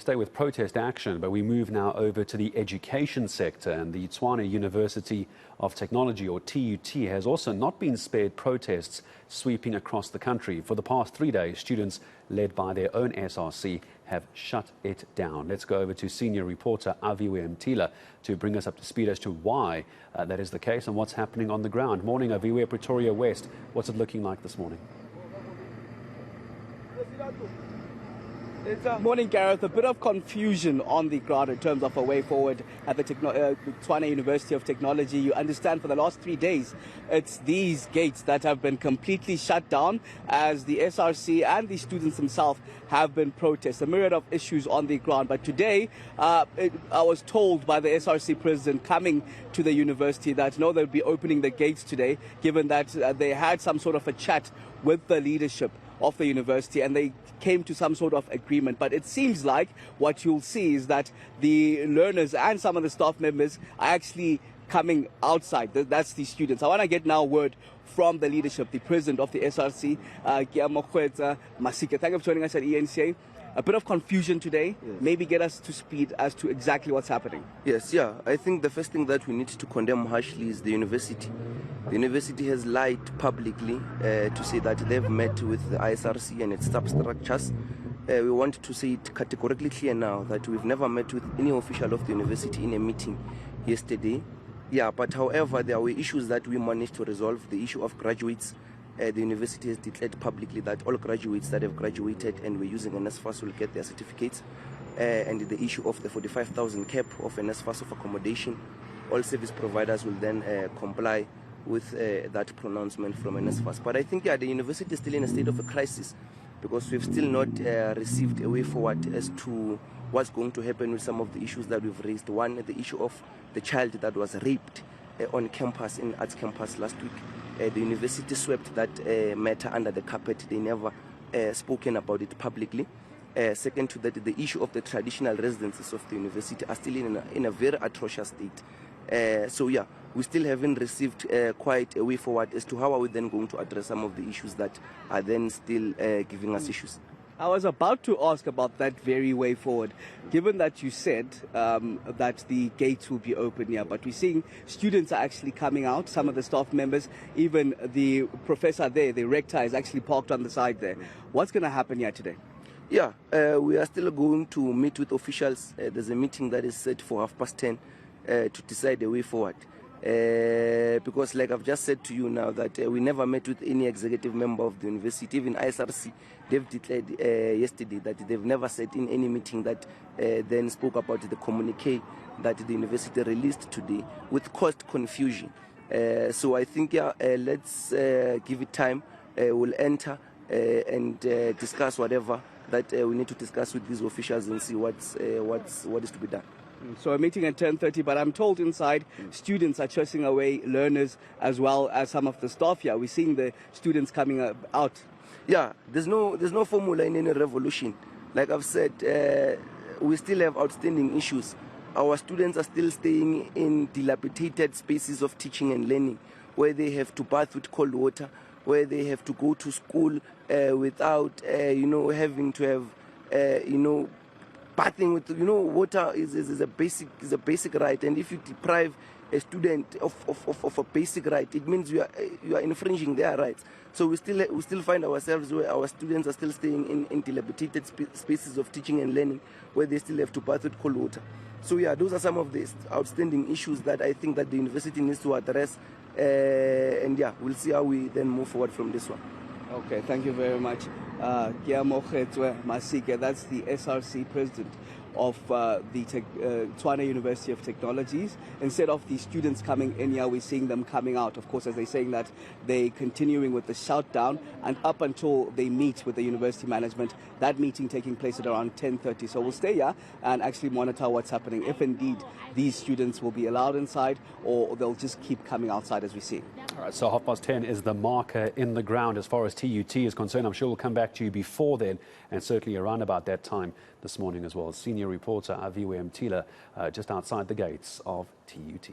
Stay with protest action, but we move now over to the education sector, and the Tshwane University of Technology, or TUT, has also not been spared protests sweeping across the country. For the past 3 days, students led by their own SRC have shut it down. Let's go over to senior reporter Aviwe Mtila to bring us up to speed as to why that is the case and what's happening on the ground. Morning, Aviwe, Pretoria West. What's it looking like this morning? Morning, Gareth. A bit of confusion on the ground in terms of a way forward at the Tshwane University of Technology. You understand for the last 3 days, it's these gates that have been completely shut down as the SRC and the students themselves have been protesting. A myriad of issues on the ground. But today, I was told by the SRC president coming to the university that no, they'll be opening the gates today, given that they had some sort of a chat with the leadership of the university and they came to some sort of agreement. But it seems like what you'll see is that the learners and some of the staff members are actually coming outside. That's the students. I want to get now word from the leadership, the president of the SRC, Tshwane Masike. Thank you for joining us at eNCA. A bit of confusion today. Yes. Maybe get us to speed as to exactly what's happening. Yes, I think the first thing that we need to condemn harshly is the university. The university has lied publicly to say that they've met with the ISRC and its substructures. We want to say it categorically clear now that we've never met with any official of the university in a meeting yesterday. But however, there were issues that we managed to resolve. The issue of graduates. The university has declared publicly that all graduates that have graduated and were using NSFAS will get their certificates. And the issue of the 45,000 cap of NSFAS of accommodation, all service providers will then comply with that pronouncement from NSFAS. But I think the university is still in a state of a crisis because we've still not received a way forward as to what's going to happen with some of the issues that we've raised. One, the issue of the child that was raped on campus, in arts campus last week. The university swept that matter under the carpet. They never spoken about it publicly. Second to that, the issue of the traditional residences of the university are still in a very atrocious state. We still haven't received quite a way forward as to how are we then going to address some of the issues that are then still giving us issues. I was about to ask about that very way forward, given that you said that the gates will be open here, but we're seeing students are actually coming out, some of the staff members, even the professor there, the rector, is actually parked on the side there. What's going to happen here today? We are still going to meet with officials. There's a meeting that is set for 10:30 to decide the way forward. Because like I've just said to you now that we never met with any executive member of the university. Even ISRC, they've declared yesterday that they've never sat in any meeting that then spoke about the communique that the university released today, with caused confusion. So I think let's give it time. We'll enter and discuss whatever that we need to discuss with these officials and see what is to be done. So a meeting at 10:30, but I'm told inside students are chasing away learners as well as some of the staff here. We're seeing the students coming out. There's no formula in any revolution. Like I've said, we still have outstanding issues. Our students are still staying in dilapidated spaces of teaching and learning, where they have to bath with cold water, where they have to go to school without having to have bathing with water is a basic right, and if you deprive a student of a basic right, it means you are infringing their rights. So we still find ourselves where our students are still staying in dilapidated spaces of teaching and learning, where they still have to bath with cold water. So those are some of the outstanding issues that I think that the university needs to address, and we'll see how we then move forward from this one. Okay, thank you very much. Tshwane Masike, that's the SRC president of the Tshwane University of Technologies. Instead of the students coming in here, we're seeing them coming out. Of course, as they're saying that they're continuing with the shutdown and up until they meet with the university management, that meeting taking place at around 10:30. So we'll stay here and actually monitor what's happening, if indeed these students will be allowed inside or they'll just keep coming outside as we see. All right, so 10:30 is the marker in the ground as far as TUT is concerned. I'm sure we'll come back to you before then and certainly around about that time this morning as well. Senior reporter Aviwe Mtila just outside the gates of TUT.